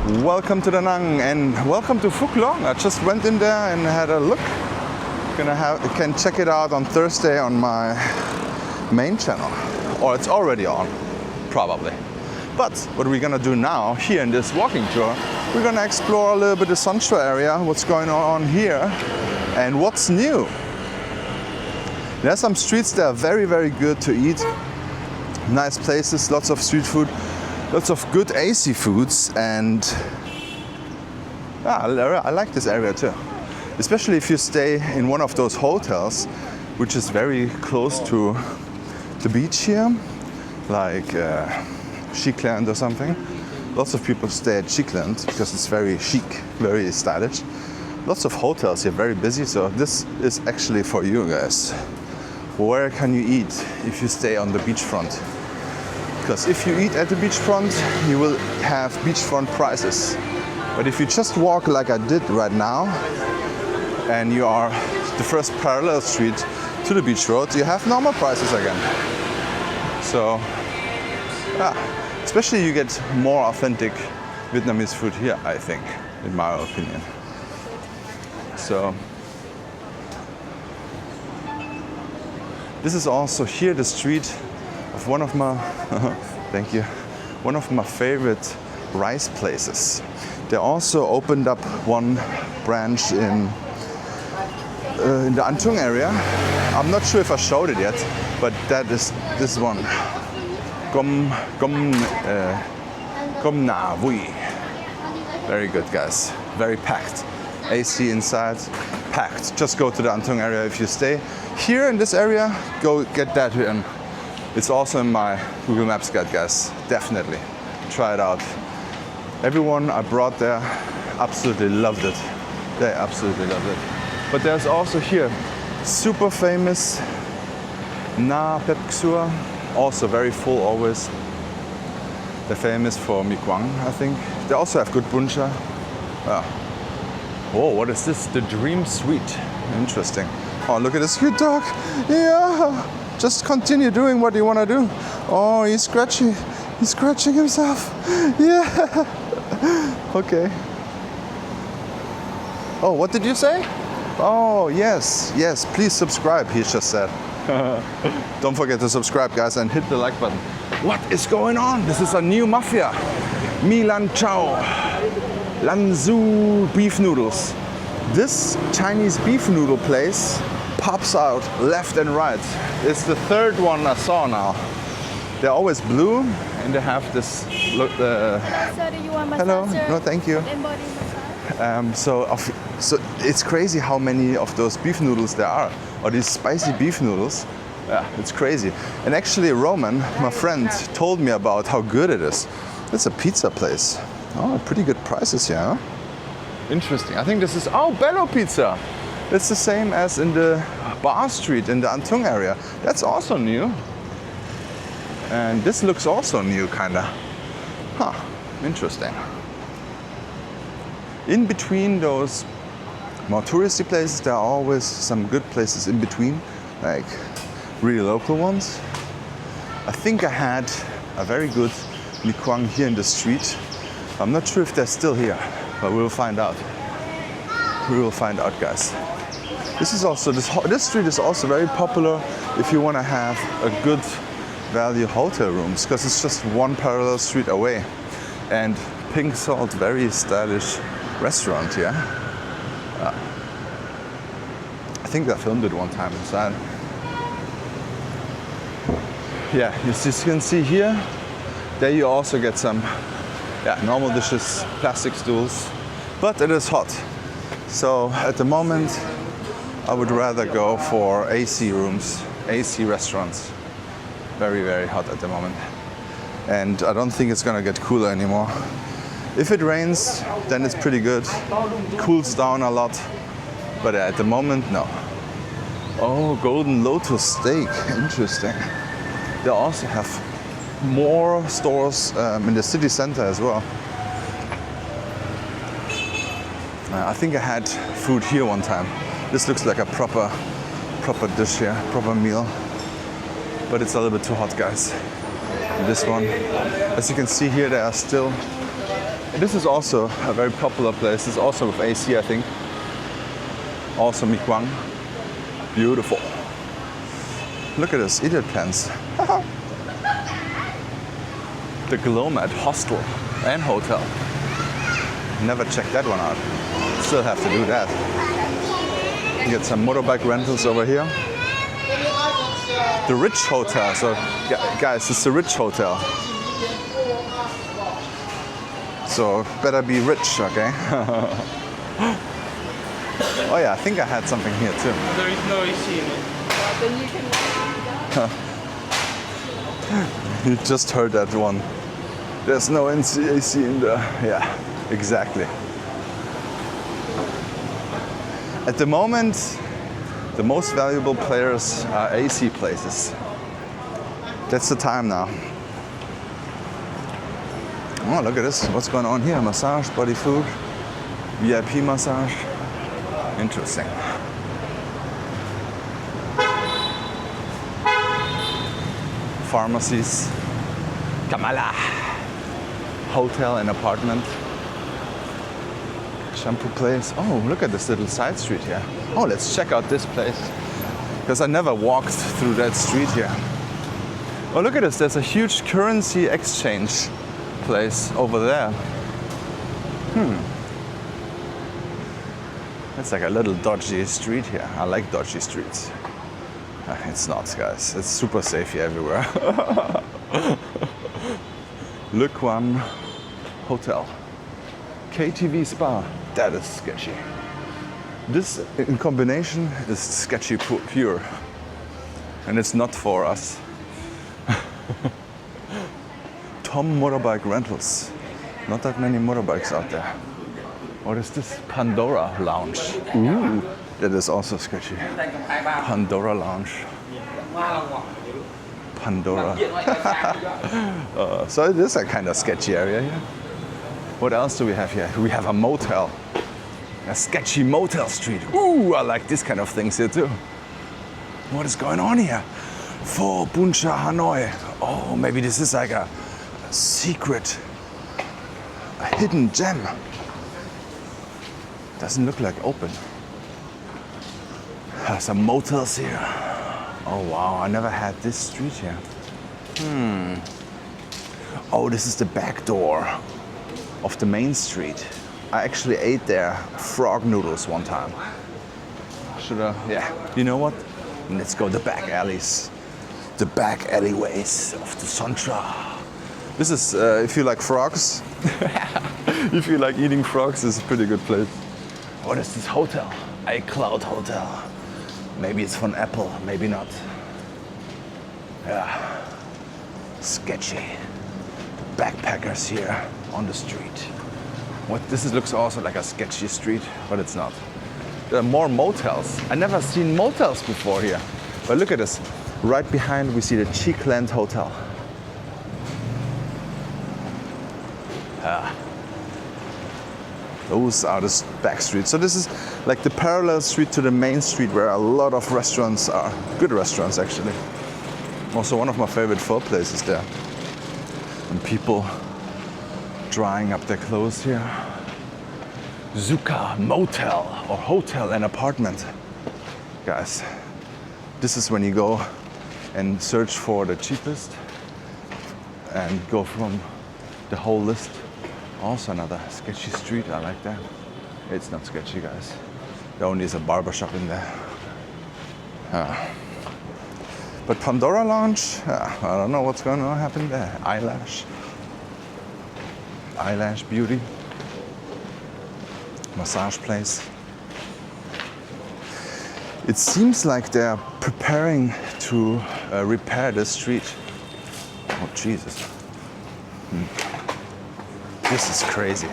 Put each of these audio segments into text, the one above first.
Welcome to Da Nang and welcome to Phuc Long. I just went in there and had a look. Can check it out on Thursday on my main channel, or it's already on, probably. But what we're gonna do now here in this walking tour, we're gonna explore a little bit the Sancho area, what's going on here, and what's new. There's some streets that are very, very good to eat. Nice places, lots of street food. Lots of good AC foods, and I like this area too. Especially if you stay in one of those hotels, which is very close to the beach here, like Chicland or something. Lots of people stay at Chicland because it's very chic, very stylish. Lots of hotels here, very busy, so this is actually for you guys. Where can you eat if you stay on the beachfront? Because if you eat at the beachfront, you will have beachfront prices. But if you just walk like I did right now, and you are the first parallel street to the beach road, you have normal prices again. So, especially you get more authentic Vietnamese food here, I think, in my opinion. So, this is also here the street of one of my thank you, one of my favorite rice places. They also opened up one branch in the An Thung area. I'm not sure if I showed it yet, but that is this one. Gom Na Vui. Very good, guys. Very packed. AC inside, packed. Just go to the An Thung area if you stay here in this area. Go get that in. It's also in my Google Maps guide, guys. Definitely try it out. Everyone I brought there absolutely loved it. They absolutely loved it. But there's also here super famous Na Pep Xua, also very full always. They're famous for Mi Quang, I think. They also have good buncha. Oh, what is this? The Dream Suite. Interesting. Oh, look at this cute dog. Yeah. Just continue doing what you want to do. Oh, he's scratching himself. Yeah. Okay. Oh, what did you say? Oh, yes, please subscribe, he just said. Don't forget to subscribe, guys, and hit the like button. What is going on? This is a new mafia. Milan Chao. Lanzhou beef noodles. This Chinese beef noodle place pops out left and right. It's the third one I saw now. They're always blue and they have this look. So do you want Hello, massage? no thank you. So it's crazy how many of those beef noodles there are, or these spicy beef noodles. Yeah, it's crazy. And actually Roman, my friend, told me about how good it is. It's a pizza place. Oh, pretty good prices here, huh? Interesting. I think this is, Bello Pizza. It's the same as in the Bar Street in the An Thung area. That's also new. And this looks also new, kinda. Huh, interesting. In between those more touristy places, there are always some good places in between, like really local ones. I think I had a very good Mi Quang here in the street. I'm not sure if they're still here, but we'll find out. We will find out, guys. This is also this street is also very popular if you want to have a good value hotel rooms, because it's just one parallel street away. And Pink Salt, very stylish restaurant here. I think I filmed it one time inside. Yeah, you can see here. There you also get some normal dishes, plastic stools, but it is hot. So at the moment, I would rather go for AC rooms, AC restaurants. Very, very hot at the moment. And I don't think it's gonna get cooler anymore. If it rains, then it's pretty good. It cools down a lot. But at the moment, no. Oh, Golden Lotus Steak, interesting. They also have more stores in the city center as well. I think I had food here one time. This looks like a proper dish here, proper meal. But it's a little bit too hot, guys. And this one, as you can see here, there are still This is also a very popular place. This is also with AC, I think. Also My Khe. Beautiful. Look at this, idiot plants. The Glomat Hostel and Hotel. Never checked that one out. Still have to do that. Get some motorbike rentals over here. The Rich Hotel. So, guys, it's the Rich Hotel. So, better be rich, okay? Oh yeah, I think I had something here too. There is no AC in it. Then you can. You just heard that one. There's no AC in there. Yeah, exactly. At the moment, the most valuable players are AC places. That's the time now. Oh, look at this. What's going on here? Massage, body food, VIP massage. Interesting. Pharmacies. Kamala. Hotel and apartment. Shampoo place. Oh, look at this little side street here. Oh, let's check out this place. Because I never walked through that street here. Oh, look at this. There's a huge currency exchange place over there. It's like a little dodgy street here. I like dodgy streets. It's not, guys. It's super safe here everywhere. Le Quan Hotel. KTV Spa. That is sketchy. This in combination is sketchy pure. And it's not for us. Tom Motorbike Rentals. Not that many motorbikes out there. What is this? Pandora Lounge. Ooh, that is also sketchy. Pandora Lounge. Pandora. So it is a kind of sketchy area here. What else do we have here? We have a motel. A sketchy motel street. Ooh, I like this kind of things here too. What is going on here? For Buncha Hanoi. Oh, maybe this is like a secret, a hidden gem. Doesn't look like open. Some motels here. Oh wow, I never had this street here. Oh, this is the back door of the main street. I actually ate there frog noodles one time. Should I? Yeah. You know what? Let's go the back alleys. The back alleyways of the Santra. This is, if you like frogs, if you like eating frogs, this is a pretty good place. What is this hotel? iCloud Hotel. Maybe it's from Apple, maybe not. Yeah, sketchy. Backpackers here on the street. What this looks also like a sketchy street, but it's not. There are more motels. I never seen motels before here. But look at this. Right behind we see the Cheekland Hotel. Those are the back streets. So this is like the parallel street to the main street where a lot of restaurants are. Good restaurants, actually. Also one of my favorite pho places there. And people drying up their clothes here. Zuka Motel or Hotel and Apartment. Guys, this is when you go and search for the cheapest and go from the whole list. Also another sketchy street, I like that. It's not sketchy, guys. There only is a barber shop in there. But Pandora Lounge, I don't know what's going to happen there. Eyelash beauty. Massage place. It seems like they're preparing to repair the street. Oh, Jesus. This is crazy.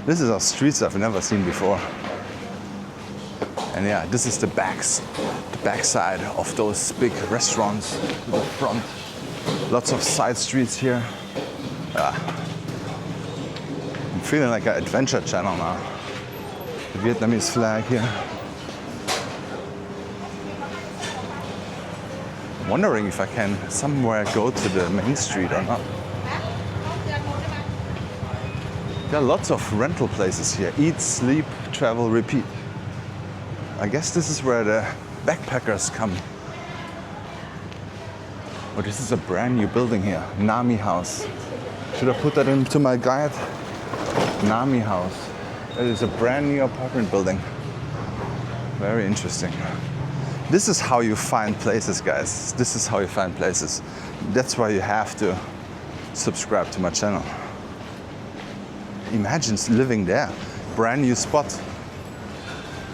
This is our streets I've never seen before. And yeah, this is the backside of those big restaurants to the front. Lots of side streets here. I'm feeling like an adventure channel now. The Vietnamese flag here. I'm wondering if I can somewhere go to the main street or not. There are lots of rental places here. Eat, sleep, travel, repeat. I guess this is where the backpackers come. Oh, this is a brand new building here. Nami House. Should I put that into my guide? Nami House. It is a brand new apartment building. Very interesting. This is how you find places, guys. This is how you find places. That's why you have to subscribe to my channel. Imagine living there. Brand new spot.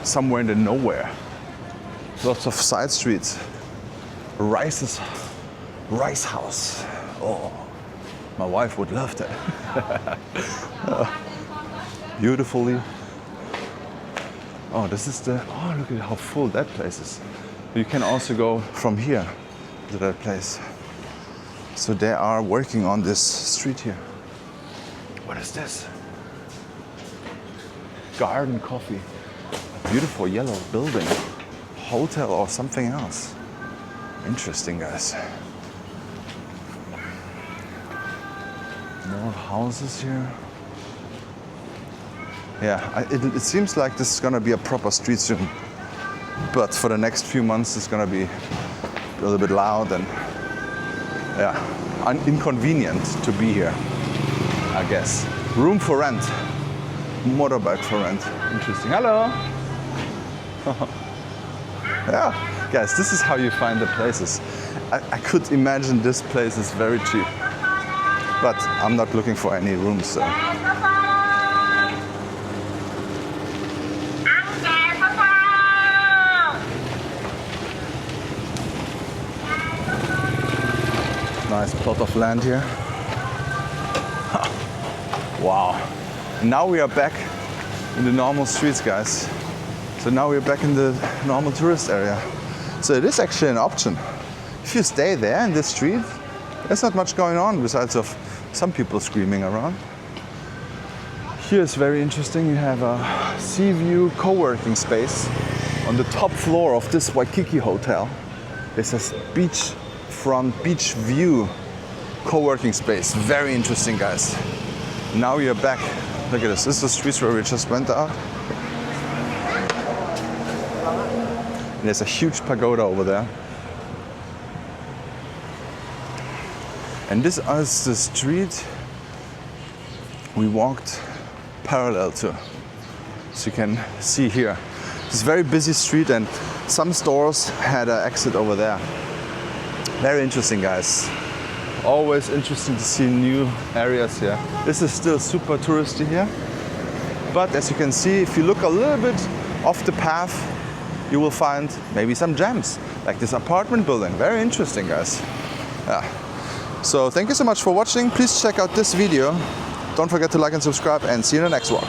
Somewhere in the nowhere. Lots of side streets. Rice house. Oh, my wife would love that. Beautifully. Oh, this is oh, look at how full that place is. You can also go from here to that place. So they are working on this street here. What is this? Garden Coffee. A beautiful yellow building. Hotel or something else. Interesting, guys. More houses here. Yeah, it seems like this is gonna be a proper street soon. But for the next few months, it's gonna be a little bit loud and yeah, inconvenient to be here, I guess. Room for rent. Motorbike for rent. Interesting. Hello. Yeah, guys, this is how you find the places. I could imagine this place is very cheap, but I'm not looking for any rooms, so. Nice plot of land here. Wow. And now we are back in the normal streets, guys. So now we're back in the normal tourist area. So it is actually an option. If you stay there in this street, there's not much going on besides of some people screaming around. Here is very interesting. You have a sea view co-working space on the top floor of this Waikiki hotel. This is beachfront, beach view co-working space. Very interesting, guys. Now we are back. Look at this. This is the streets where we just went out. And there's a huge pagoda over there. And this is the street we walked parallel to. So you can see here. It's a very busy street and some stores had an exit over there. Very interesting, guys. Always interesting to see new areas here. This is still super touristy here. But as you can see, if you look a little bit off the path, you will find maybe some gems, like this apartment building. Very interesting, guys. Yeah. So thank you so much for watching. Please check out this video. Don't forget to like and subscribe, and see you in the next one.